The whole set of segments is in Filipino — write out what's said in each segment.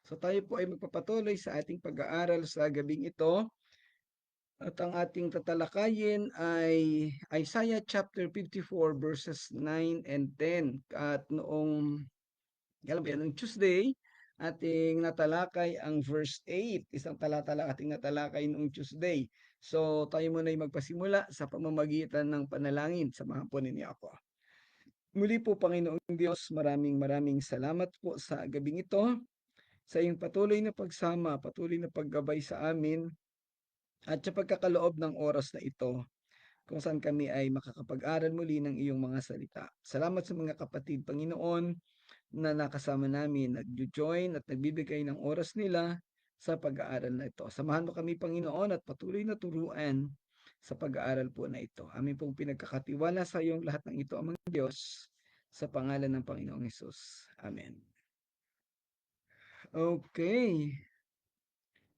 So tayo po ay magpapatuloy sa ating pag-aaral sa gabing ito at ang ating tatalakayin ay Isaiah chapter 54 verses 9 and 10. At noong noong Tuesday, ating natalakay ang verse 8. Isang talata lang ating natalakay noong Tuesday. So tayo muna ay magpasimula sa pamamagitan ng panalangin. Samahan po ninyo ako. Muli po, Panginoong Diyos, maraming salamat po sa gabing ito, sa iyong patuloy na pagsama, patuloy na paggabay sa amin, at sa pagkakaloob ng oras na ito, kung saan kami ay makakapag-aral muli ng iyong mga salita. Salamat sa mga kapatid, Panginoon, na nakasama namin, nag-join at nagbibigay ng oras nila sa pag-aaral na ito. Samahan mo kami, Panginoon, at patuloy na turuan sa pag-aaral po na ito. Amin pong pinagkakatiwala sa iyong lahat ng ito, Amang Diyos, sa pangalan ng Panginoong Hesus. Amen. Okay.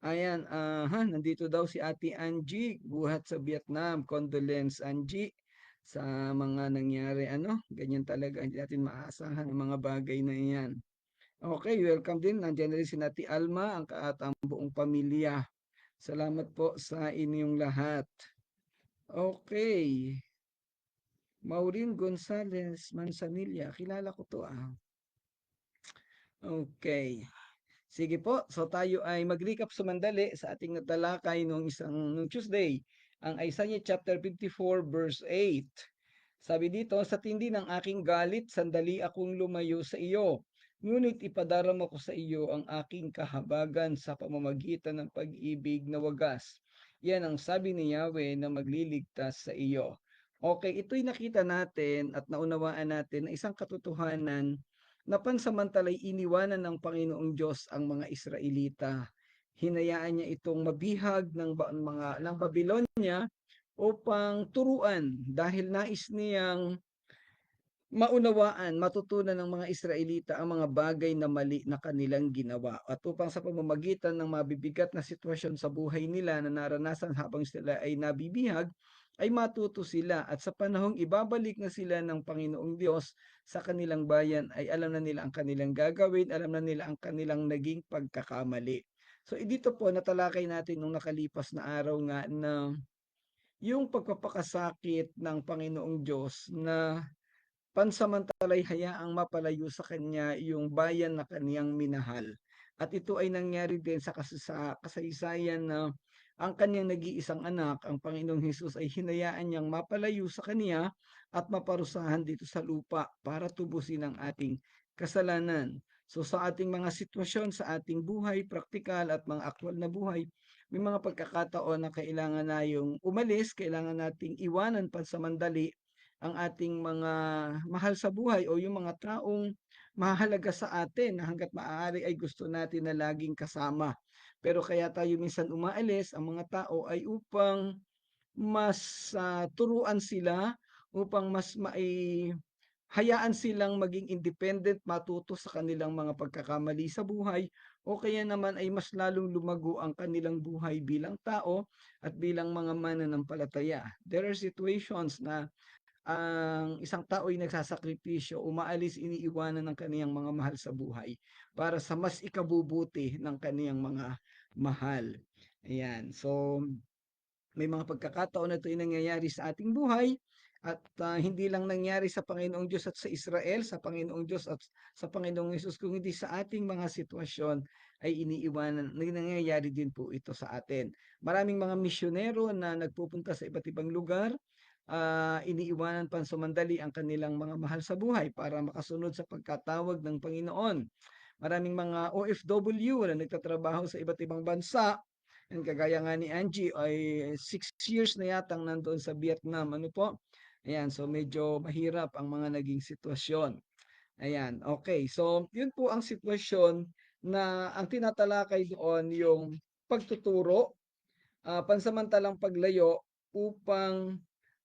Ayan, nandito daw si Ate Angie, buhat sa Vietnam. Condolence, Angie, sa mga nangyari, ganyan talaga, hindi natin maaasahan ang mga bagay na iyan. Okay, welcome din. Nandiyan na rin si Ate Alma, at ang buong pamilya. Salamat po sa inyong lahat. Okay. Maureen Gonzalez Manzanilla, kilala ko to ah. Okay. Sige po, so tayo ay mag-recap sumandali sa ating natalakay nung Tuesday, ang Isaiah chapter 54 verse 8. Sabi dito, sa tindi ng aking galit, sandali akong lumayo sa iyo. Ngunit ipadarama ko sa iyo ang aking kahabagan sa pamamagitan ng pag-ibig na wagas. Yan ang sabi ni Yahweh na magliligtas sa iyo. Okay, ito'y nakita natin at naunawaan natin na isang katotohanan na pansamantalay iniwanan ng Panginoong Diyos ang mga Israelita. Hinayaan niya itong mabihag ng Babylonia upang turuan dahil nais niyang maunawaan, matutunan ng mga Israelita ang mga bagay na mali na kanilang ginawa at upang sa pamamagitan ng mabibigat na sitwasyon sa buhay nila na naranasan habang sila ay nabibihag, ay matuto sila at sa panahong ibabalik na sila ng Panginoong Diyos sa kanilang bayan ay alam na nila ang kanilang gagawin, alam na nila ang kanilang naging pagkakamali. So dito po natalakay natin nung nakalipas na araw nga na yung pagpapakasakit ng Panginoong Diyos na pansamantalay hayaang mapalayo sa kanya yung bayan na kaniyang minahal. At ito ay nangyari din sa kasaysayan na ang kanyang nag-iisang anak, ang Panginoong Hesus, ay hinayaan niyang mapalayo sa kaniya at maparusahan dito sa lupa para tubusin ang ating kasalanan. So sa ating mga sitwasyon, sa ating buhay, praktikal at mga aktwal na buhay, may mga pagkakataon na kailangan na yung umalis, kailangan nating iwanan pansamandali ang ating mga mahal sa buhay o yung mga taong mahalaga sa atin na hangga't maaari ay gusto natin na laging kasama. Pero kaya tayo minsan umaalis, ang mga tao ay upang mas turuan sila, upang mas hayaan silang maging independent, matuto sa kanilang mga pagkakamali sa buhay, o kaya naman ay mas lalong lumago ang kanilang buhay bilang tao at bilang mga mananampalataya. There are situations na ang isang tao ay nagsasakripisyo, umaalis, iniiwanan ng kaniyang mga mahal sa buhay para sa mas ikabubuti ng kaniyang mga mahal. Ayan. So, may mga pagkakataon na ito ay nangyayari sa ating buhay at hindi lang nangyari sa Panginoong Diyos at sa Israel, sa Panginoong Diyos at sa Panginoong Hesus, kung hindi sa ating mga sitwasyon ay iniiwanan, nangyayari din po ito sa atin. Maraming mga misyonero na nagpupunta sa iba't ibang lugar, iniiwanan pansamandali ang kanilang mga mahal sa buhay para makasunod sa pagkatawag ng Panginoon. Maraming mga OFW na nagtatrabaho sa iba't ibang bansa, yan, kagaya nga ni Angie ay 6 years na yatang nandoon sa Vietnam. Ano po? Ayan, so medyo mahirap ang mga naging sitwasyon. Ayan, okay. So, yun po ang sitwasyon na ang tinatalakay doon yung pagtuturo, pansamantalang paglayo upang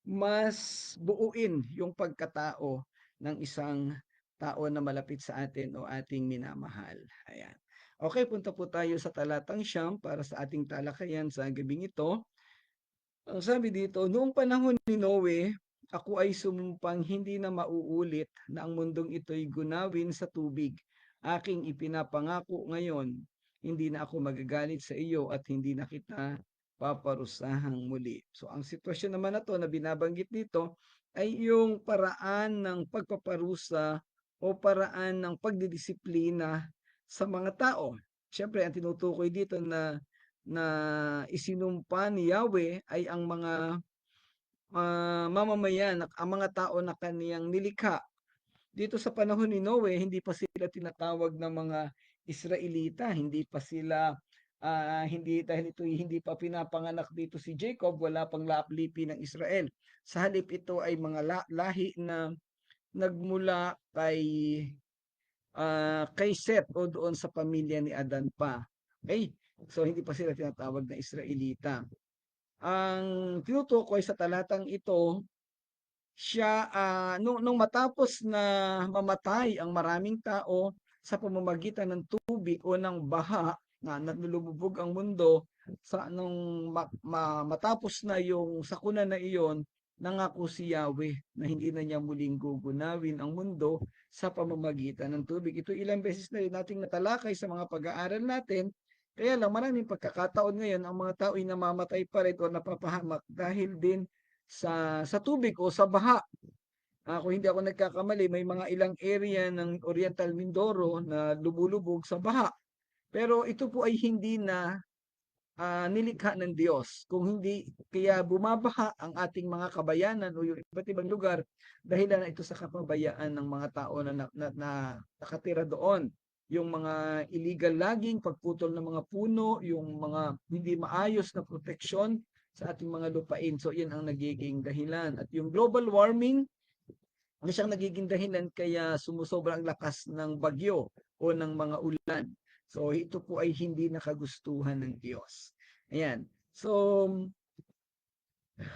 mas buuin yung pagkatao ng isang tao na malapit sa atin o ating minamahal. Ayan. Okay, punta po tayo sa talatang siyam para sa ating talakayan sa gabing ito. Ang sabi dito, noong panahon ni Noe, ako ay sumumpang hindi na mauulit na ang mundong ito'y gunawin sa tubig. Aking ipinapangako ngayon, hindi na ako magagalit sa iyo at hindi na kita paparusahang muli. So ang sitwasyon naman na 'to na binabanggit dito ay yung paraan ng pagpaparusa o paraan ng pagdidisiplina sa mga tao. Siyempre ang tinutukoy dito na na isinumpa ni Yahweh ay ang mga, mamamayan, ang mga tao na kaniyang nilikha. Dito sa panahon ni Noe, hindi pa sila tinatawag na mga Israelita, hindi pa sila, hindi dahil ito'y hindi pa pinapanganak dito si Jacob, wala pang laplipi ng Israel. Sa halip ito ay mga lahi na nagmula kay Seth o doon sa pamilya ni Adan pa. Okay? So hindi pa sila tinatawag na Israelita. Ang tinutukoy sa talatang ito siya, nung matapos na mamatay ang maraming tao sa pamamagitan ng tubig o ng baha na lumubog ang mundo sa nung matapos na yung sakuna na iyon, nangako si Yahweh na hindi na niya muling gugunawin ang mundo sa pamamagitan ng tubig. Ito ilang beses na rin nating natalakay sa mga pag-aaral natin. Kaya lang maraming pagkakataon ngayon ang mga tao ay namamatay pa rin o napapahamak dahil din sa tubig o sa baha. Kung hindi ako nagkakamali, may mga ilang area ng Oriental Mindoro na lumulubog sa baha. Pero ito po ay hindi na nilikha ng Diyos. Kung hindi, kaya bumabaha ang ating mga kabayanan o yung iba't ibang lugar dahil na ito sa kapabayaan ng mga tao na nakatira doon. Yung mga illegal logging, pagputol ng mga puno, yung mga hindi maayos na proteksyon sa ating mga lupain. So, yan ang nagiging dahilan. At yung global warming, ano siyang nagiging dahilan kaya sumusobra ang lakas ng bagyo o ng mga ulan. So, ito po ay hindi nakagustuhan ng Diyos. Ayan. So,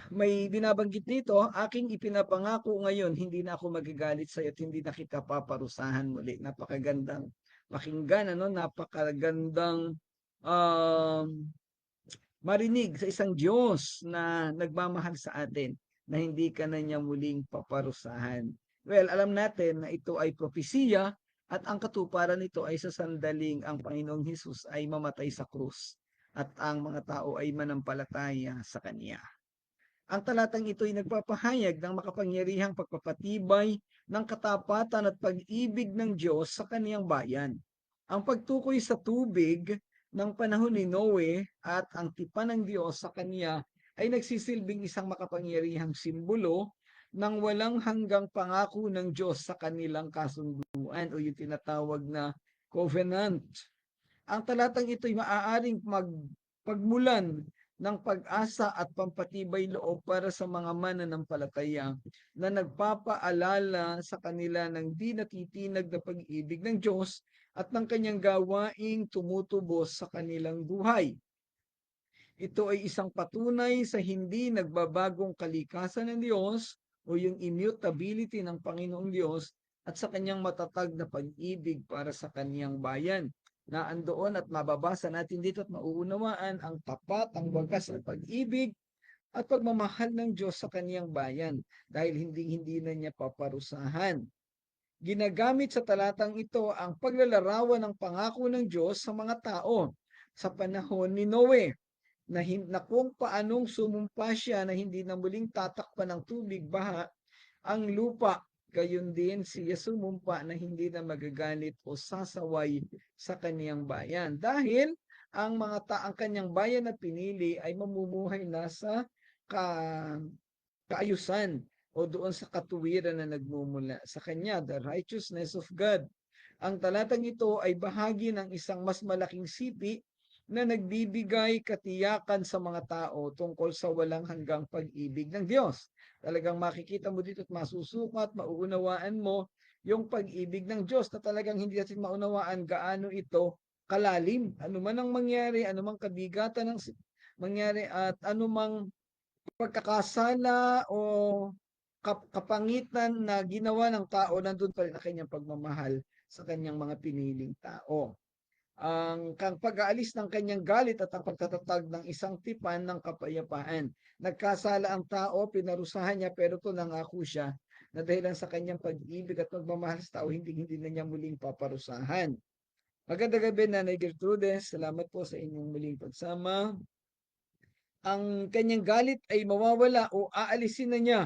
may binabanggit dito, aking ipinapangako ngayon, hindi na ako magagalit sa iyo at hindi na kita paparusahan muli. Napakagandang pakinggan, ano? Napakagandang um, marinig sa isang Diyos na nagmamahal sa atin na hindi ka na niya muling paparusahan. Well, alam natin na ito ay propesiya at ang katuparan nito ay sa sandaling ang Panginoong Hesus ay mamatay sa krus at ang mga tao ay manampalataya sa Kanya. Ang talatang ito ay nagpapahayag ng makapangyarihang pagpapatibay ng katapatan at pag-ibig ng Diyos sa kaniyang bayan. Ang pagtukoy sa tubig ng panahon ni Noe at ang tipan ng Diyos sa kaniya ay nagsisilbing isang makapangyarihang simbolo ng walang hanggang pangako ng Diyos sa kanilang kasunduan o yung tinatawag na covenant. Ang talatang ito ay maaaring pagmulan ng pag-asa at pampatibay loob para sa mga mananampalataya na nagpapaalala sa kanila ng di natitinag na pag-ibig ng Diyos at ng kanyang gawaing tumutubos sa kanilang buhay. Ito ay isang patunay sa hindi nagbabagong kalikasan ng Diyos o yung immutability ng Panginoong Diyos at sa kanyang matatag na pag-ibig para sa kanyang bayan na andoon at mababasa natin dito at mauunawaan ang tapat, ang wagas na pag-ibig at pagmamahal ng Diyos sa kaniyang bayan dahil hindi na niya paparusahan. Ginagamit sa talatang ito ang paglalarawan ng pangako ng Diyos sa mga tao sa panahon ni Noe na kung paanong sumumpa siya na hindi na muling tatakpan ng tubig, baha, ang lupa. Gayon din siya sumumpa na hindi na magagalit o sasaway sa kaniyang bayan. Dahil ang kanyang bayan na pinili ay mamumuhay na sa ka, kaayusan o doon sa katuwiran na nagmumula sa kanya, the righteousness of God. Ang talatang ito ay bahagi ng isang mas malaking sipi na nagbibigay katiyakan sa mga tao tungkol sa walang hanggang pag-ibig ng Diyos. Talagang makikita mo dito at masusukat, mauunawaan mo yung pag-ibig ng Diyos na talagang hindi natin maunawaan gaano ito kalalim. Ano man ang mangyari, ano mang kabigatan ng mangyari at ano mang pagkakasala o kapangitan na ginawa ng tao, nandun pa rin ang kanyang pagmamahal sa kanyang mga piniling tao. Ang pag-aalis ng kanyang galit at ang pagtatatag ng isang tipan ng kapayapaan. Nagkasala ang tao, pinarusahan niya, pero ito nangako siya na dahilan sa kanyang pag-ibig at pagmamahal sa tao, hindi na niya muling paparusahan. Magandang gabi, Nanay Gertrudes. Salamat po sa inyong muling pagsama. Ang kanyang galit ay mawawala o aalisin na niya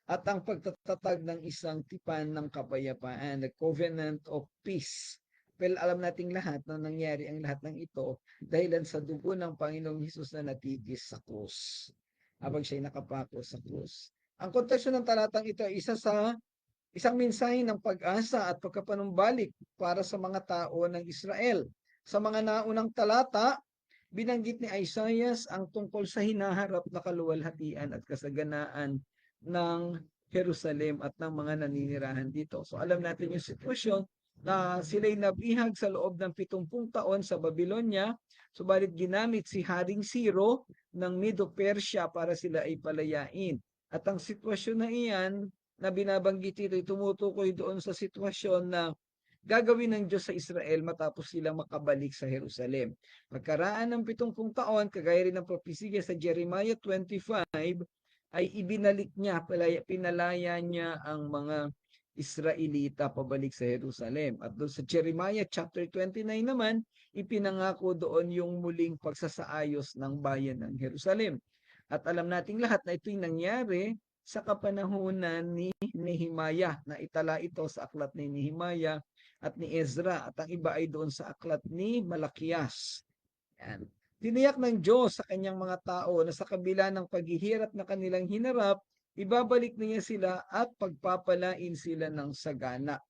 at ang pagtatatag ng isang tipan ng kapayapaan, the covenant of peace. Well, alam nating lahat na nangyari ang lahat ng ito dahilan sa dugo ng Panginoong Hesus na natigis sa krus habang siya'y nakapako sa krus. Ang konteksto ng talatang ito ay isang mensahe ng pag-asa at pagkapanumbalik para sa mga tao ng Israel. Sa mga naunang talata, binanggit ni Isaiah ang tungkol sa hinaharap na kaluwalhatian at kasaganaan ng Jerusalem at ng mga naninirahan dito. So alam natin yung sitwasyon na sila'y nabihag sa loob ng 70 taon sa Babylonia, subalit ginamit si Haring Ciro ng Medo-Persia para sila ay palayain. At ang sitwasyon na iyan na binabanggit ito ay tumutukoy doon sa sitwasyon na gagawin ng Diyos sa Israel matapos silang makabalik sa Jerusalem. Pagkaraan ng 70 taon, kagaya rin ng propesiya sa Jeremiah 25, ay ibinalik niya, pinalaya niya ang mga Israelita pabalik sa Jerusalem. At doon sa Jeremiah chapter 29 naman, ipinangako doon yung muling pagsasaayos ng bayan ng Jerusalem. At alam nating lahat na ito'y nangyari sa kapanahunan ni Nehemiah, na itala ito sa aklat ni Nehemiah at ni Ezra, at ang iba ay doon sa aklat ni Malakias. Yan. Tiniyak ng Diyos sa kanyang mga tao na sa kabila ng paghihirap na kanilang hinarap, ibabalik niya sila at pagpapalain sila ng sagana.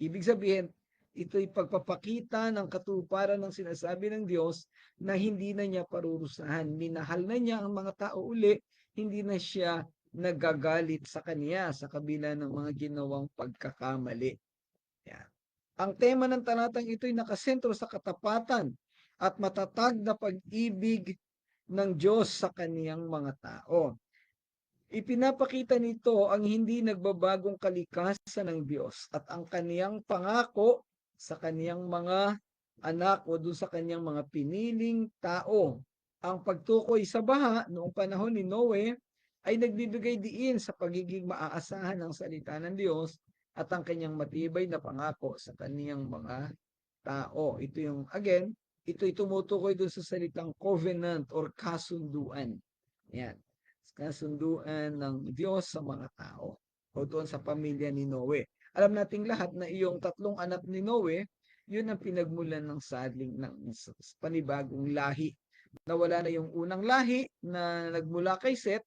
Ibig sabihin, ito'y pagpapakita ng katuparan ng sinasabi ng Diyos na hindi na niya parurusahan. Minahal na niya ang mga tao uli, hindi na siya nagagalit sa kanya sa kabila ng mga ginawang pagkakamali. Yan. Ang tema ng talatang ito'y nakasentro sa katapatan at matatag na pag-ibig ng Diyos sa kaniyang mga tao. Ipinapakita nito ang hindi nagbabagong kalikasan ng Diyos at ang kaniyang pangako sa kaniyang mga anak o dun sa kaniyang mga piniling tao. Ang pagtukoy sa baha noong panahon ni Noe ay nagbibigay diin sa pagiging maaasahan ng salita ng Diyos at ang kanyang matibay na pangako sa kaniyang mga tao. Ito yung, again, ito'y tumutukoy dun sa salitang covenant or kasunduan. Yan, kasunduan ng Diyos sa mga tao o doon sa pamilya ni Noe. Alam nating lahat na iyong 3 anak ni Noe, yun ang pinagmulan ng sadling ng panibagong lahi. Nawala na yung unang lahi na nagmula kay Seth,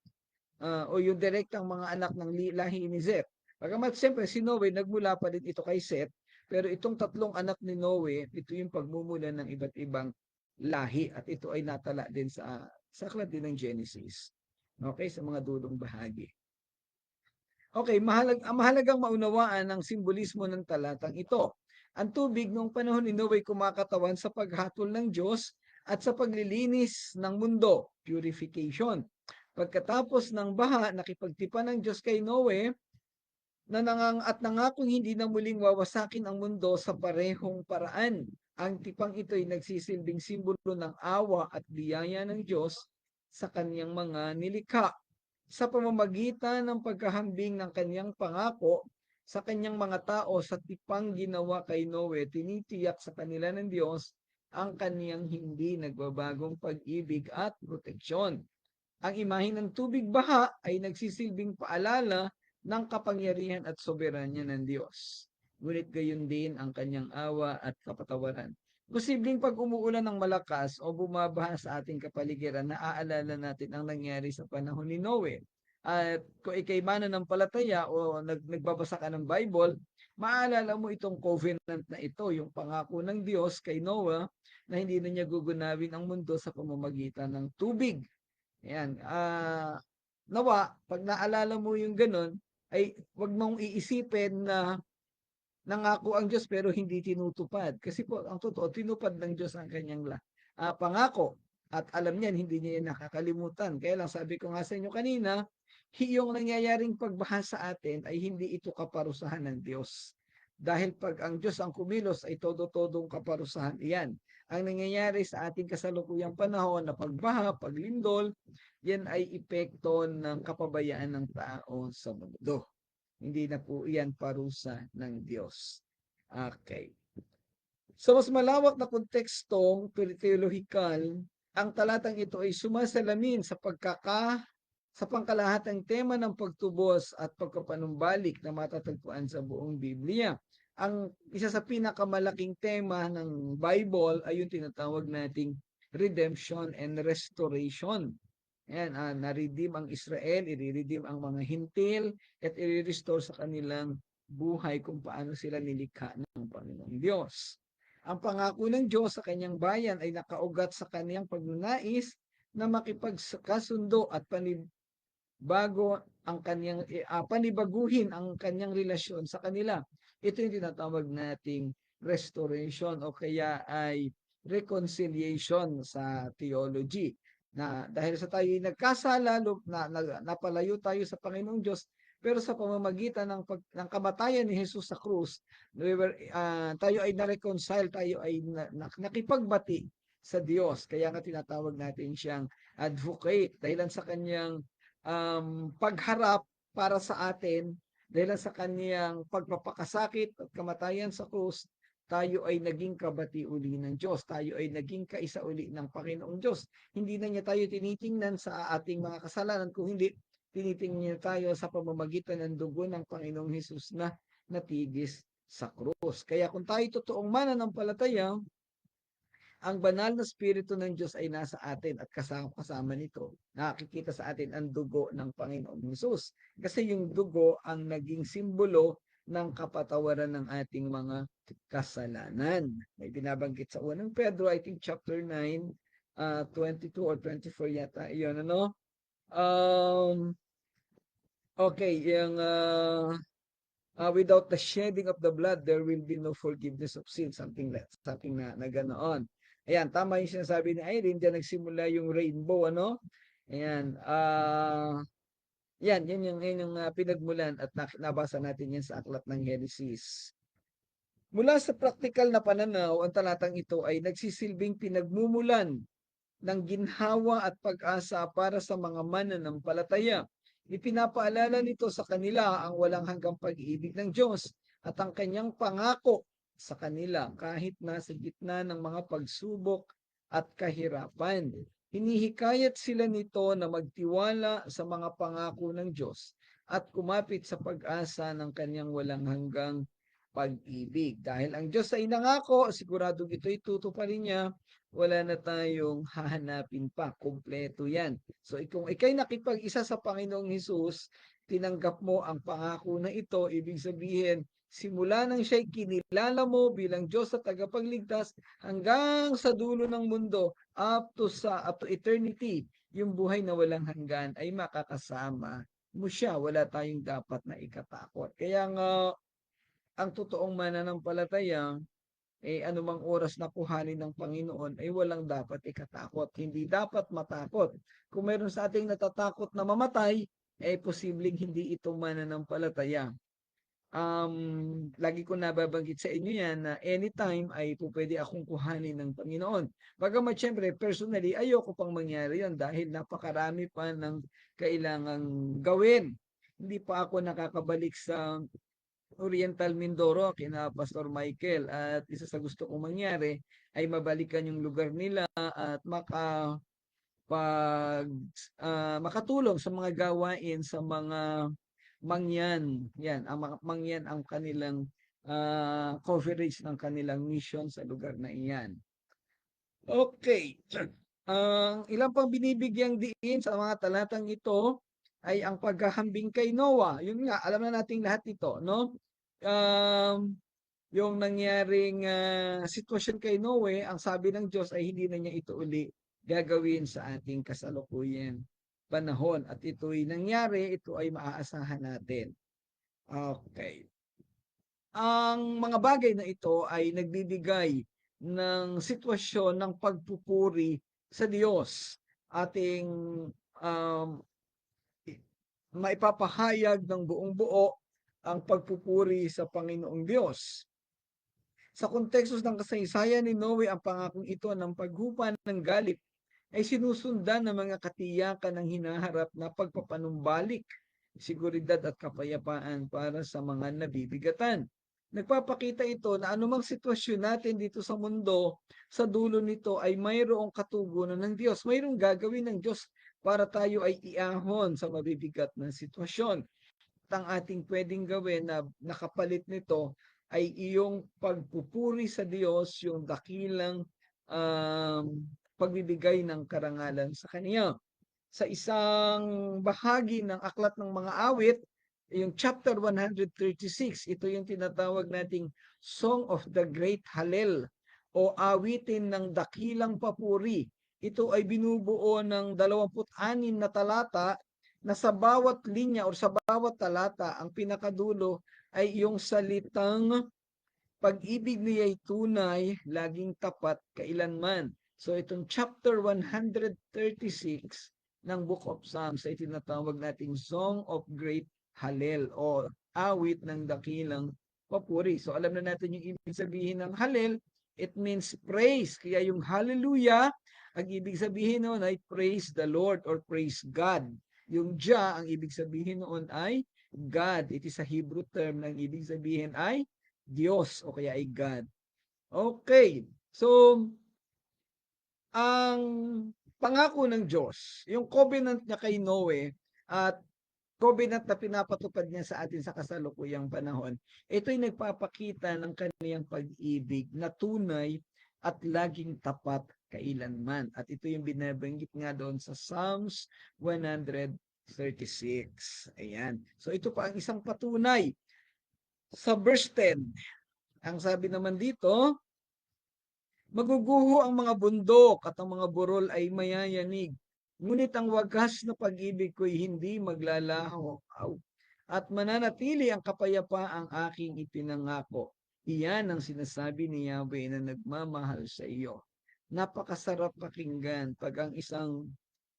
o yung direktang mga anak ng lahi ni Seth. Bagamat siyempre si Noe nagmula pa din ito kay Seth, pero itong 3 anak ni Noe, ito yung pagmumulan ng iba't ibang lahi at ito ay natala din sa aklat din ng Genesis. Okay, sa mga dulong bahagi. Okay, mahalagang maunawaan ang simbolismo ng talatang ito. Ang tubig noong panahon ni Noe kumakatawan sa paghatol ng Diyos at sa paglilinis ng mundo, purification. Pagkatapos ng baha, nakipagtipan ng Diyos kay Noe at nangakong hindi na muling wawasakin ang mundo sa parehong paraan. Ang tipang ito ay nagsisilbing simbolo ng awa at biyaya ng Diyos sa kaniyang mga nilikha. Sa pamamagitan ng pagkahambing ng kaniyang pangako sa kaniyang mga tao sa tipang ginawa kay Noe, tinitiyak sa kanila ng Diyos ang kaniyang hindi nagbabagong pag-ibig at proteksyon. Ang imahe ng tubig baha ay nagsisilbing paalala ng kapangyarihan at soberanya ng Diyos. Ngunit gayon din ang kanyang awa at kapatawaran. Posibleng pag umuulan ng malakas o bumabaha sa ating kapaligiran, naaalala natin ang nangyari sa panahon ni Noe. At kung ikay mananampalataya o nagbabasa ka ng Bible, maalala mo itong covenant na ito, yung pangako ng Diyos kay Noah na hindi na niya gugunawin ang mundo sa pamamagitan ng tubig. Ayan, nawa, pag naalala mo yung ganun, ay wag mong iisipin na nangako ang Diyos pero hindi tinutupad. Kasi po, ang totoo, tinupad ng Diyos ang kanyang pangako. At alam niyan, hindi niya yan nakakalimutan. Kaya lang sabi ko nga sa inyo kanina, yung nangyayaring pagbaha sa atin ay hindi ito kaparusahan ng Diyos. Dahil pag ang Diyos ang kumilos ay todo-todong kaparusahan iyan. Ang nangyayari sa ating kasalukuyang panahon na pagbaha, paglindol, yan ay epekto ng kapabayaan ng tao sa mundo. Hindi na po iyan parusa ng Diyos. Okay. Sa mas malawak na konteksto teolohikal, ang talatang ito ay sumasalamin sa pangkalahatang tema ng pagtubos at pagpapanumbalik na matatagpuan sa buong Biblia. Ang isa sa pinakamalaking tema ng Bible ay yung tinatawag nating redemption and restoration. Ayan, na-redeem ang Israel, i-redeem ang mga hintil, at i-restore sa kanilang buhay kung paano sila nilikha ng Panginoong Diyos. Ang pangako ng Diyos sa kanyang bayan ay nakaugat sa kanyang pagnanais na makipagkasundo at panibaguhin ang kanyang relasyon sa kanila. Ito yung tinatawag nating restoration o kaya ay reconciliation sa theology. Na dahil sa tayo nagkasala, napalayo tayo sa Panginoong Diyos, pero sa pamamagitan ng kamatayan ni Jesus sa krus, tayo ay na-reconcile, tayo ay nakipagbati sa Diyos. Kaya nga tinatawag natin siyang advocate dahil sa kanyang pagharap para sa atin, dahil sa kanyang pagpapakasakit at kamatayan sa krus, tayo ay naging kabati uli ng Diyos. Tayo ay naging kaisa uli ng Panginoong Diyos. Hindi na niya tayo tinitingnan sa ating mga kasalanan, kung hindi tinitingnan niya tayo sa pamamagitan ng dugo ng Panginoong Hesus na natigis sa krus. Kaya kung tayo totoong mananampalataya, ang banal na Espiritu ng Diyos ay nasa atin at kasama nito. Nakikita sa atin ang dugo ng Panginoong Hesus. Kasi yung dugo ang naging simbolo ng kapatawaran ng ating mga kasalanan. May binabanggit sa unang Pedro, I think chapter 9, 22 or 24 yata. Iyon, ano? Okay, yung without the shedding of the blood, there will be no forgiveness of sin. Something na ganoon. Ayan, tama yung sinasabi ni Irene, diyan nagsimula yung rainbow, ano? Ayan, yan yung pinagmulan at nabasa natin yan sa aklat ng Genesis. Mula sa praktikal na pananaw, ang talatang ito ay nagsisilbing pinagmumulan ng ginhawa at pag-asa para sa mga mananampalataya. Ipinapaalala nito sa kanila ang walang hanggang pag-ibig ng Diyos at ang kanyang pangako sa kanila kahit nasa gitna ng mga pagsubok at kahirapan. Hinihikayat sila nito na magtiwala sa mga pangako ng Diyos at kumapit sa pag-asa ng kanyang walang hanggang pag-ibig. Dahil ang Diyos ay nangako, siguradong ito'y tutuparin niya, wala na tayong hahanapin pa. Kompleto yan. So kung ikay nakipag-isa sa Panginoong Hesus, tinanggap mo ang pangako na ito, ibig sabihin, simula nang siya'y kinilala mo bilang Diyos at tagapagligtas hanggang sa dulo ng mundo, up to eternity, yung buhay na walang hanggan ay makakasama mo siya. Wala tayong dapat na ikatakot. Kaya nga, ang totoong mananampalataya, anumang oras na kuhanin ng Panginoon ay walang dapat ikatakot. Hindi dapat matakot. Kung meron sa ating natatakot na mamatay, posibleng hindi ito mananampalataya. Lagi ko nababanggit sa inyo yan na anytime ay pwede akong kuhanin ng Panginoon. Bagamat syempre, personally, ayoko pang mangyari yon dahil napakarami pa ng kailangang gawin. Hindi pa ako nakakabalik sa Oriental Mindoro kina Pastor Michael, at isa sa gusto kong mangyari ay mabalikan yung lugar nila at makatulong sa mga gawain sa mga mangyan. Yan, ang mga mangyan ang kanilang coverage ng kanilang mission sa lugar na iyan. Okay. Ang ilang pang binibigyang diin sa mga talatang ito ay ang paghahambing kay Noah. Yun nga, alam na nating lahat ito, no? Yung nangyaring sitwasyon kay Noe, ang sabi ng Diyos ay hindi na niya ito uli gagawin sa ating kasalukuyan panahon. At ito'y nangyari, ito ay maaasahan natin. Okay. Ang mga bagay na ito ay nagbibigay ng sitwasyon ng pagpupuri sa Diyos. Ating um, maipapahayag ng buong buo ang pagpupuri sa Panginoong Diyos. Sa konteksto ng kasaysayan ni Noe, ang pangakong ito ng paghupa ng galit ay sinusundan ng mga katiyakan ng hinaharap na pagpapanumbalik, seguridad at kapayapaan para sa mga nabibigatan. Nagpapakita ito na anumang sitwasyon natin dito sa mundo, sa dulo nito ay mayroong katugunan ng Diyos. Mayroong gagawin ng Diyos para tayo ay iahon sa mabibigat na sitwasyon. At ang ating pwedeng gawin na nakapalit nito ay iyong pagpupuri sa Diyos, yung dakilang um, pagbibigay ng karangalan sa Kanya. Sa isang bahagi ng Aklat ng Mga Awit, yung chapter 136, ito yung tinatawag nating Song of the Great Hallel o awitin ng dakilang papuri. Ito ay binubuo ng 26 na talata na sa bawat linya o sa bawat talata, ang pinakadulo ay yung salitang pag-ibig niya ay tunay, laging tapat, kailanman. So itong chapter 136 ng Book of Psalms ay tinatawag nating Song of Great Hallel o awit ng dakilang papuri. So alam na natin yung ibig sabihin ng Hallel, it means praise. Kaya yung hallelujah, ang ibig sabihin noon ay praise the Lord or praise God. Yung Jah, ang ibig sabihin noon ay God. It is a Hebrew term na ang ibig sabihin ay Diyos o kaya ay God. Okay. So, ang pangako ng Diyos, yung covenant niya kay Noe at covenant na pinapatupad niya sa atin sa kasalukuyang panahon, ito'y nagpapakita ng kaniyang pag-ibig na tunay at laging tapat kailanman. At ito yung binabanggit nga doon sa Psalms 136. Ayan. So ito pa ang isang patunay. Sa verse 10, ang sabi naman dito, maguguho ang mga bundok at ang mga burol ay mayayanig. Ngunit ang wagas na pag-ibig ko'y hindi maglalaho. At mananatili ang kapayapaang aking ipinangako. Iyan ang sinasabi ni Yahweh na nagmamahal sa iyo. Napakasarap pakinggan pag ang isang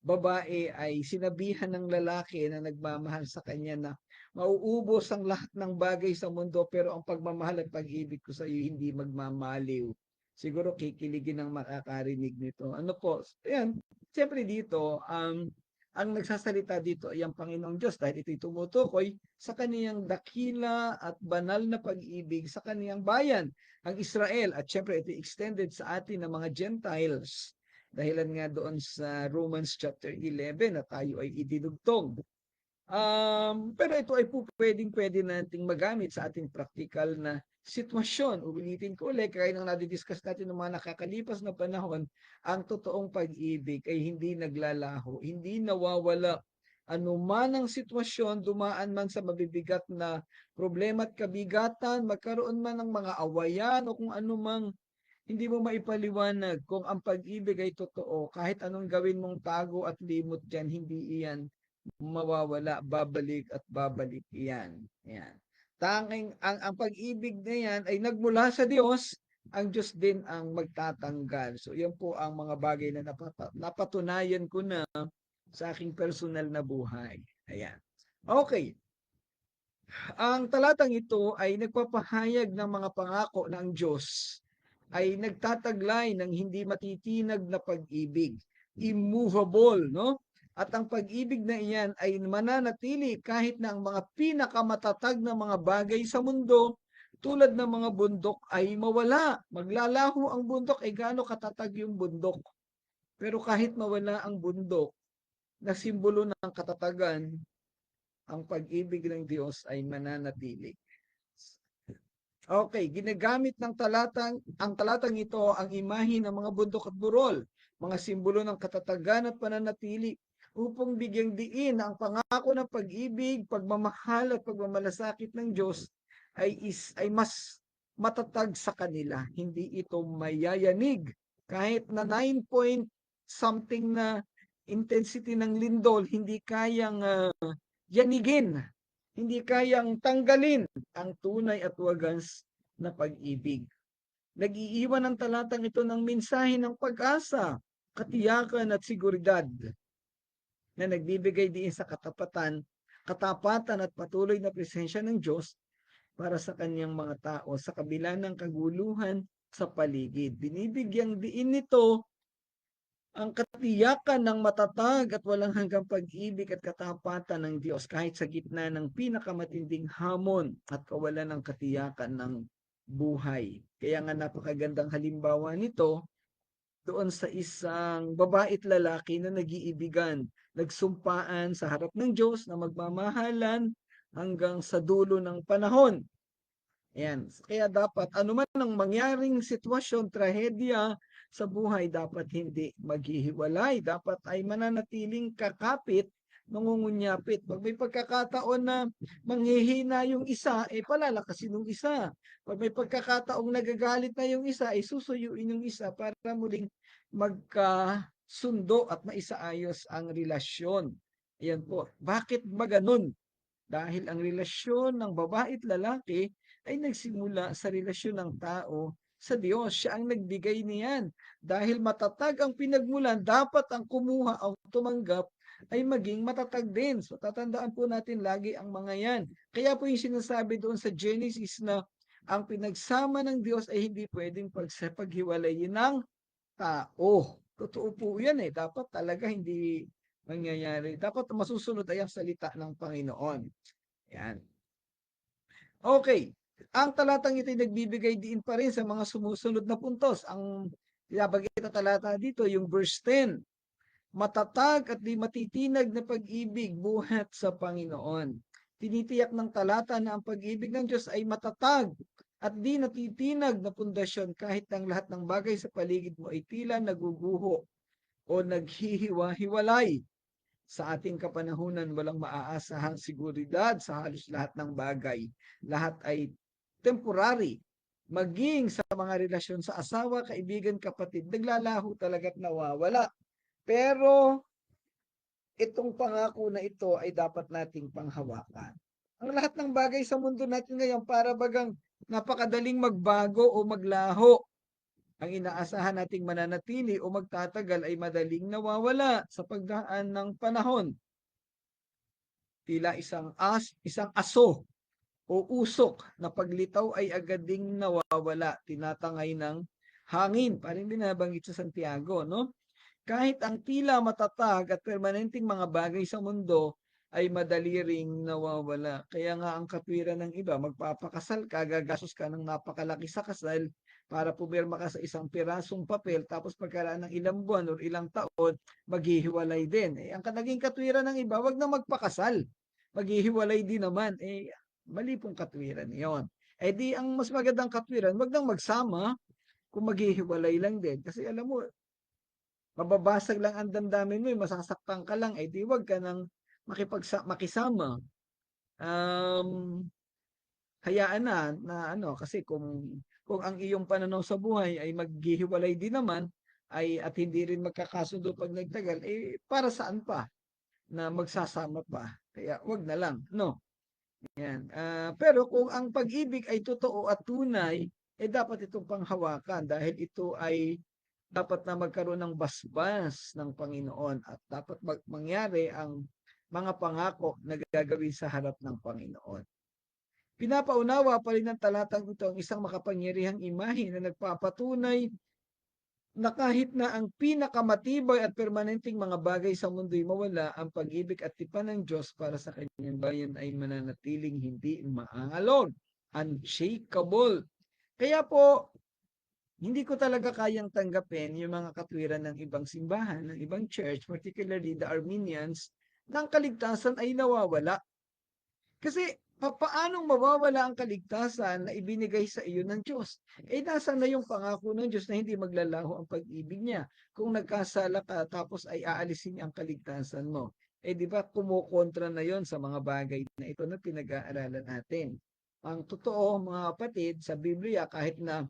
babae ay sinabihan ng lalaki na nagmamahal sa kanya na mauubos ang lahat ng bagay sa mundo pero ang pagmamahal at pag-ibig ko sa iyo hindi magmamaliw. Siguro kikiligin ang makakarinig nito. Ano po? Ayan, siyempre dito, ang nagsasalita dito ay ang Panginoong Diyos dahil ito'y tumutukoy sa kaniyang dakila at banal na pag-ibig sa kaniyang bayan, ang Israel. At siyempre ito extended sa atin ng mga Gentiles. Dahilan nga doon sa Romans chapter 11 na tayo ay idinugtong. Pero ito ay pwede nating magamit sa ating practical na sitwasyon. Ulitin ko ulit, kaya nang nadidiscuss natin ng mga nakakalipas na panahon, ang totoong pag-ibig ay hindi naglalaho, hindi nawawala. Ano man ang sitwasyon, dumaan man sa mabibigat na problema at kabigatan, magkaroon man ng mga awayan o kung ano mang hindi mo maipaliwanag kung ang pag-ibig ay totoo, kahit anong gawin mong tago at limot dyan, hindi iyan mawawala, babalik at babalik iyan. Yan. Ang pag-ibig na yan ay nagmula sa Diyos, ang Diyos din ang magtatanggal. So yan po ang mga bagay na napatunayan ko na sa aking personal na buhay. Ayan. Okay. Ang talatang ito ay nagpapahayag ng mga pangako ng Diyos ay nagtataglay ng hindi matitinag na pag-ibig. Immovable, no? At ang pag-ibig na iyan ay mananatili kahit na ang mga pinakamatatag na mga bagay sa mundo tulad ng mga bundok ay mawala. Maglalaho ang bundok, ay gaano katatag yung bundok. Pero kahit mawala ang bundok na simbolo ng katatagan, ang pag-ibig ng Diyos ay mananatili. Okay, ginagamit ng ang talatang ito ang imahe ng mga bundok at burol, mga simbolo ng katatagan at pananatili upang bigyang diin na ang pangako ng pag-ibig, pagmamahal at pagmamalasakit ng Diyos ay mas matatag sa kanila. Hindi ito mayayanig. Kahit na 9 point something na intensity ng lindol, hindi kayang yanigin, hindi kayang tanggalin ang tunay at wagas na pag-ibig. Nag-iiwan ang talatang ito ng mensahe ng pag-asa, katiyakan at seguridad na nagbibigay din sa katapatan at patuloy na presensya ng Diyos para sa kanyang mga tao sa kabila ng kaguluhan sa paligid. Binibigyang diin nito Ang katiyakan ng matatag at walang hanggang pag-ibig at katapatan ng Diyos kahit sa gitna ng pinakamatinding hamon at kawalan ng katiyakan ng buhay. Kaya nga napakagandang halimbawa nito doon sa isang babae't lalaki na nag-iibigan, nagsumpaan sa harap ng Diyos na magmamahalan hanggang sa dulo ng panahon. Ayan. Kaya dapat anuman ang mangyaring sitwasyon, trahedya sa buhay, dapat hindi maghihiwalay. Dapat ay mananatiling kakapit, nangungunyapit. Pag may pagkakataon na manghihina yung isa, palalakasin yung isa. Pag may pagkakataong nagagalit na yung isa, susuyuin yung isa para muling magkasundo at maisaayos ang relasyon. Ayan po. Bakit ba ganun? Dahil ang relasyon ng babae at lalaki ay nagsimula sa relasyon ng tao sa Diyos. Siya ang nagbigay niyan. Dahil matatag ang pinagmulan, dapat ang kumuha o tumanggap ay maging matatag din. So tatandaan po natin lagi ang mga yan. Kaya po yung sinasabi doon sa Genesis na ang pinagsama ng Diyos ay hindi pwedeng paghiwalayin ng tao. Totoo po yan Dapat talaga hindi mangyayari. Dapat masusunod ay ang salita ng Panginoon. Yan. Okay. Ang talatang ito ay nagbibigay diin pa rin sa mga sumusunod na puntos. Ang binabanggit na talata dito, yung verse 10. Matatag at di matitinag na pag-ibig buhat sa Panginoon. Tinitiyak ng talata na ang pag-ibig ng Diyos ay matatag at di natitinag na pundasyon kahit ang lahat ng bagay sa paligid mo ay tila naguguho o naghihiwa-hiwalay. Sa ating kapanahunan, walang maaasahang seguridad sa halos lahat ng bagay. Lahat ay temporary. Maging sa mga relasyon sa asawa, kaibigan, kapatid, naglalaho talaga at nawawala. Pero itong pangako na ito ay dapat nating panghawakan. Ang lahat ng bagay sa mundo natin ngayon para bagang napakadaling magbago o maglaho. Ang inaasahan nating mananatili o magtatagal ay madaling nawawala sa pagdaan ng panahon. Tila isang aso o usok na paglitaw ay agad ding nawawala, tinatangay ng hangin. Parang binabanggit sa Santiago, no? Kahit ang tila matatag at permanenteng mga bagay sa mundo ay madali ring nawawala. Kaya nga ang katwiran ng iba, magpapakasal ka, gagastos ka ng napakalaki sa kasal para pumirma ka sa isang pirasong papel, tapos pagkaraan ng ilang buwan o ilang taon, maghihiwalay din. Ang naging katwiran ng iba, wag na magpakasal. Maghihiwalay din naman. Mali pong katwiran yon. Di ang mas magandang katwiran, wag nang magsama kung maghihiwalay lang din. Kasi alam mo, mababasag lang ang damdamin mo, masasaktan ka lang, di wag ka nang makisama. Hayaan na ano, kasi kung ang iyong pananaw sa buhay ay maghihiwalay din naman, at hindi rin magkakasundo pag nagtagal, para saan pa na magsasama pa? Kaya wag na lang, no? Yan. Pero kung ang pag-ibig ay totoo at tunay, dapat itong panghawakan dahil ito ay dapat na magkaroon ng basbas ng Panginoon at dapat mangyari ang mga pangako na gagawin sa harap ng Panginoon. Pinapaunawa pa rin ng talatang ito ang isang makapangyarihang imahe na nagpapatunay na kahit na ang pinakamatibay at permanenteng mga bagay sa mundo'y mawala, ang pag-ibig at tipan ng Diyos para sa kanyang bayan ay mananatiling hindi maangalog, unshakable. Kaya po, hindi ko talaga kayang tanggapin yung mga katwiran ng ibang simbahan, ng ibang church, particularly the Armenians, na ang kaligtasan ay nawawala. Kasi paanong mawawala ang kaligtasan na ibinigay sa iyo ng Diyos? Nasaan na yung pangako ng Diyos na hindi maglalaho ang pag-ibig niya? Kung nagkasala ka tapos ay aalisin niya ang kaligtasan mo. Di ba kumukontra na yon sa mga bagay na ito na pinag-aaralan natin. Ang totoo mga kapatid sa Biblia, kahit na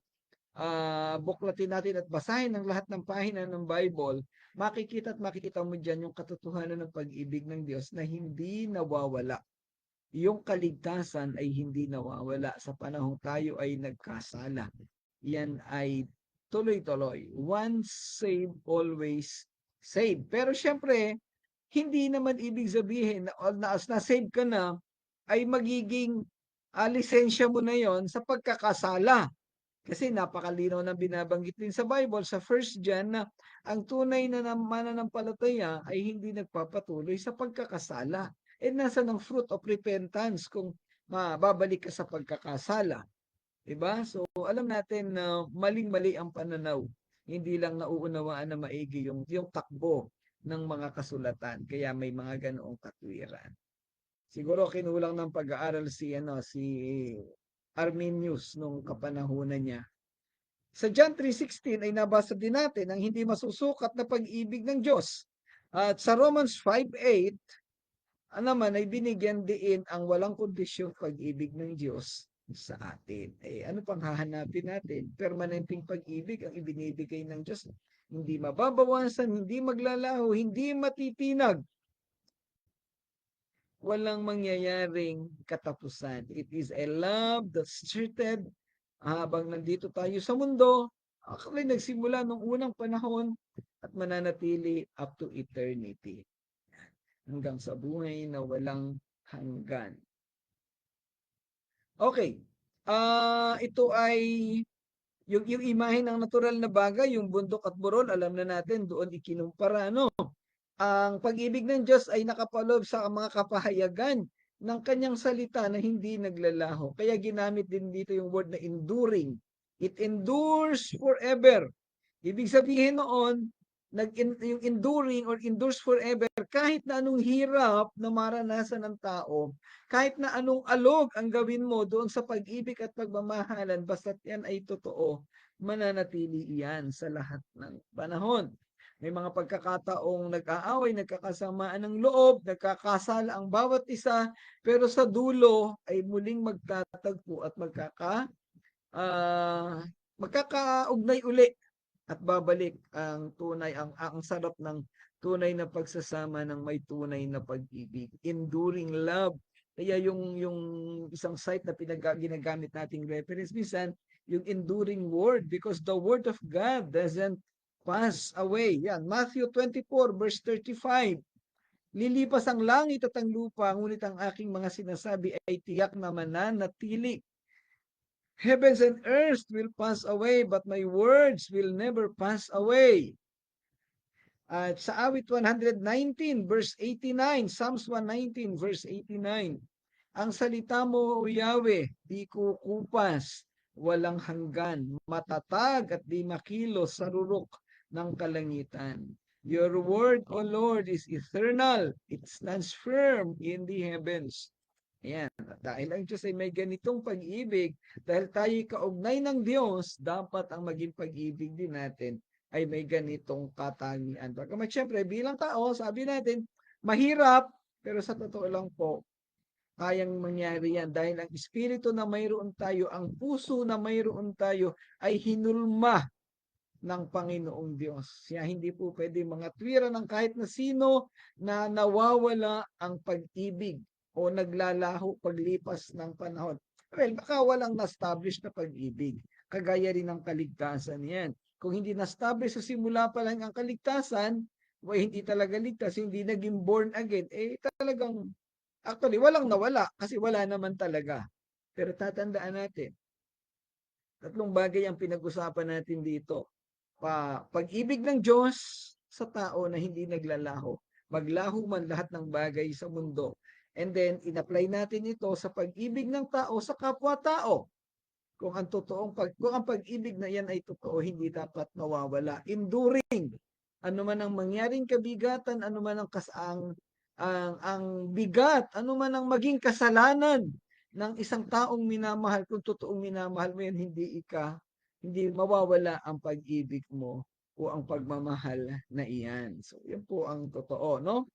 buklatin natin at basahin ang lahat ng pahina ng Bible, makikita mo dyan yung katotohanan ng pag-ibig ng Diyos na hindi nawawala. Yung kaligtasan ay hindi nawawala sa panahong tayo ay nagkasala. Yan ay tuloy-tuloy. Once saved, always saved. Pero syempre, hindi naman ibig sabihin na as na-save ka na, ay magiging lisensya mo na yon sa pagkakasala. Kasi napakalinaw ng binabanggit din sa Bible sa 1 John na ang tunay na mananampalataya ay hindi nagpapatuloy sa pagkakasala. Nasa ng fruit of repentance kung mababalik ka sa pagkakasala. 'Di ba? So alam natin na maling-mali ang pananaw. Hindi lang nauunawaan na maigi yung takbo ng mga kasulatan. Kaya may mga ganoong katwiran. Siguro kinulang ng pag-aaral si Arminius nung kapanahunan niya. Sa John 3:16 ay nabasa din natin ang hindi masusukat na pag-ibig ng Diyos. At sa Romans 5:8 naman ay binigyan diin ang walang kondisyong pag-ibig ng Diyos sa atin. Ano pang hahanapin natin? Permanenteng pag-ibig ang ibinibigay ng Diyos. Hindi mababawasan, hindi maglalaho, hindi matitinag. Walang mangyayaring katapusan. It is a love that's certain habang nandito tayo sa mundo. Actually, nagsimula nung unang panahon at mananatili up to eternity. Hanggang sa buhay na walang hanggan. Okay. Ito ay yung imahe ng natural na bagay, yung bundok at burol, alam na natin doon ikinumpara, no? Ang pag-ibig ng Diyos ay nakapaloob sa mga kapahayagan ng kanyang salita na hindi naglalaho. Kaya ginamit din dito yung word na enduring. It endures forever. Ibig sabihin noon, yung enduring or endures forever, kahit na anong hirap na maranasan ng tao, kahit na anong alog ang gawin mo doon sa pag-ibig at pagmamahalan, basta't yan ay totoo, mananatili iyan sa lahat ng panahon. May mga pagkakataong nag-aaway, nagkakasamaan ng loob, nagkakasala ang bawat isa, pero sa dulo ay muling magtatagpo at magkakaugnay uli at babalik ang tunay, ang sarap ng tunay na pagsasama ng may tunay na pag-ibig. Enduring love. Kaya yung isang site na ginagamit nating reference minsan, yung enduring word, because the word of God doesn't pass away. Yan, Matthew 24 verse 35. Lilipas ang langit at ang lupa, ngunit ang aking mga sinasabi ay tiyak na mananatili. Heavens and earth will pass away, but my words will never pass away. At sa awit 119 verse 89, Psalms 119 verse 89, ang salita mo, O Yahweh, di kukupas, walang hanggan, matatag at di makilos sa rurok ng kalangitan. Your word, O Lord, is eternal. It stands firm in the heavens. Ayan. At dahil ang Diyos ay may ganitong pag-ibig, dahil tayo kaugnay ng Diyos, dapat ang maging pag-ibig din natin ay may ganitong katangian. Bagamat syempre, bilang tao, sabi natin, mahirap, pero sa totoo lang po, kayang mangyari yan dahil ang espiritu na mayroon tayo, ang puso na mayroon tayo ay hinulma ng Panginoong Diyos. Kaya hindi po pwede mga twira ng kahit na sino na nawawala ang pag-ibig o naglalaho paglipas ng panahon. Well, baka walang na-establish na pag-ibig. Kagaya rin ng kaligtasan yan. Kung hindi na-establish sa simula pa lang ang kaligtasan, o hindi talaga ligtas, hindi naging born again, talagang, actually, walang nawala kasi wala naman talaga. Pero tatandaan natin, tatlong bagay ang pinag-usapan natin dito. Pag-ibig ng Diyos sa tao na hindi naglalaho. Maglaho man lahat ng bagay sa mundo. And then, in-apply natin ito sa pag-ibig ng tao sa kapwa-tao. Kung ang pag-ibig na yan ay totoo, hindi dapat mawawala. Enduring. Ano man ang mangyaring kabigatan, ano man ang bigat, ano man ang maging kasalanan ng isang taong minamahal, kung totoong minamahal mo yan, hindi mawawala ang pag-ibig mo o ang pagmamahal na iyan. So, yan po ang totoo, no?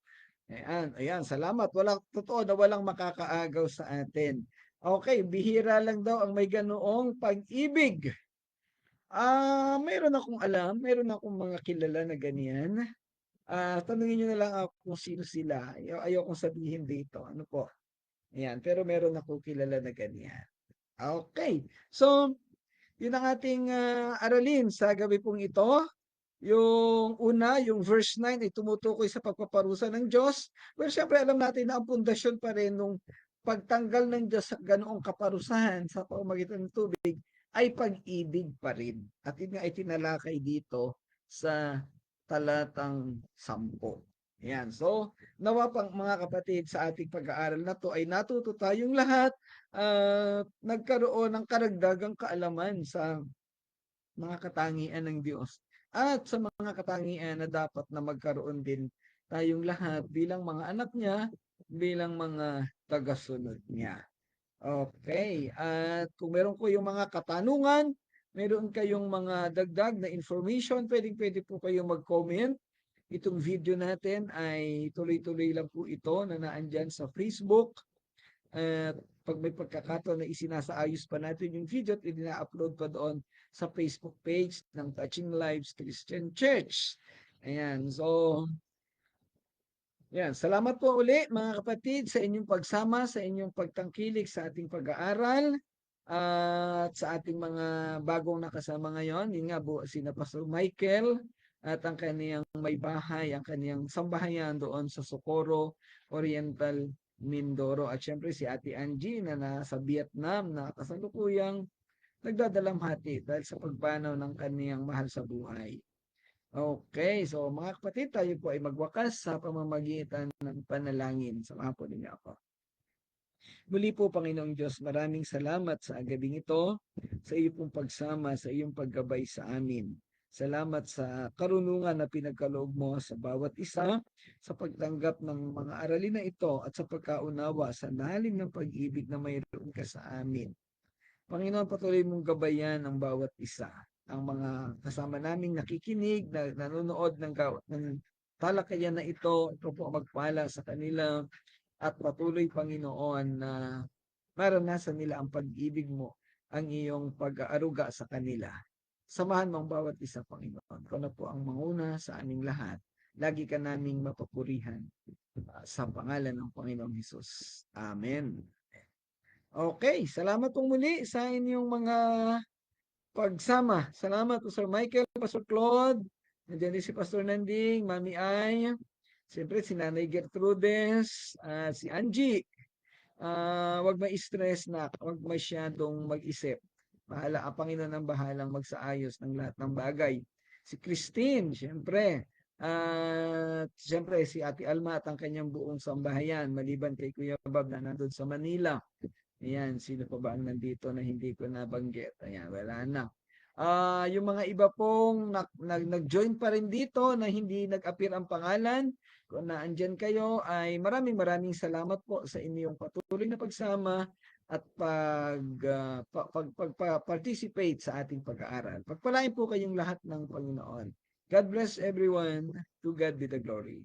Ayan, salamat. Totoo na walang makakaagaw sa atin. Okay, bihira lang daw ang may ganoong pag-ibig. Meron akong mga kilala na ganyan. Tanungin niyo na lang ako kung sino sila. Ayokong sabihin dito. Ano po? Ayan, pero meron ako kilala na ganyan. Okay. So, yun ang ating aralin sa gabi pong ito. Yung una, yung verse 9 ay tumutukoy sa pagpaparusa ng Diyos. Well, syempre alam natin na ang pundasyon pa rin nung pagtanggal ng Diyos sa ganoong kaparusahan sa pamamagitan ng tubig ay pag-ibig pa rin. At yun nga ay tinalakay dito sa talatang 10. Ayan. So, nawa pang mga kapatid sa ating pag-aaral na to ay natuto tayong lahat at nagkaroon ng karagdagang kaalaman sa mga katangian ng Diyos at sa mga katangian na dapat na magkaroon din tayong lahat bilang mga anak niya, bilang mga tagasunod niya. Okay, at kung meron ko yung mga katanungan, meron kayong mga dagdag na information, pwedeng-pwede po kayong mag-comment. Itong video natin ay tuloy-tuloy lang po ito na naandyan sa Facebook. At pag may pagkakataon na isinasaayos pa natin yung video at ina-upload pa doon sa Facebook page ng Touching Lives Christian Church. Ayan, so yan, salamat po uli mga kapatid sa inyong pagsama, sa inyong pagtangkilik sa ating pag-aaral at sa ating mga bagong nakasama ngayon. Yun nga po, sina Pastor Michael at ang kaniyang may bahay, ang kaniyang sambahayan doon sa Socorro Oriental, Mindoro. At syempre si Ate Angie na nasa Vietnam na kasalukuyang nagdadalamhati dahil sa pagpanaw ng kaniyang mahal sa buhay. Okay, so mga kapatid, tayo po ay magwakas sa pamamagitan ng panalangin. Samahan po ninyo ako. Muli po, Panginoong Diyos, maraming salamat sa gabing ito, sa iyo pong pagsama, sa iyong paggabay sa amin. Salamat sa karunungan na pinagkaloob mo sa bawat isa, sa pagtanggap ng mga aralin na ito at sa pagkaunawa sa lalim ng pag-ibig na mayroon ka sa amin. Panginoon, patuloy mong gabayan ang bawat isa. Ang mga kasama naming nakikinig, na nanonood ng talakayan na ito po magpala sa kanila at patuloy, Panginoon, na maranasan nila ang pag-ibig mo, ang iyong pag-aaruga sa kanila. Samahan mo ang bawat isa, Panginoon. Ikaw na po ang manguna sa aming lahat. Lagi ka naming mapapurihan sa pangalan ng Panginoong Hesus. Amen. Okay, salamat po muli sa inyong mga pagsama. Salamat po Sir Michael, Pastor Claude, nandiyan din si Pastor Nanding, Mami Ay, siyempre si Nanay Gertrudes, si Angie. Wag mai-stress na, wag masyadong mag-isip. Bahala ang Panginoon ang bahalang magsaayos ng lahat ng bagay. Si Christine, siyempre. At siyempre si Ate Alma at ang kanyang buong sambahayan, maliban kay Kuya Bob na nandun sa Manila. Ayan, sino pa ba ang nandito na hindi ko nabanggit? Ayan, wala na. Yung mga iba pong nag-join pa rin dito na hindi nag-appear ang pangalan, kung naandyan kayo, ay maraming salamat po sa inyong patuloy na pagsama at participate sa ating pag-aaral. Pagpalain po kayong lahat ng Panginoon. God bless everyone. To God be the glory.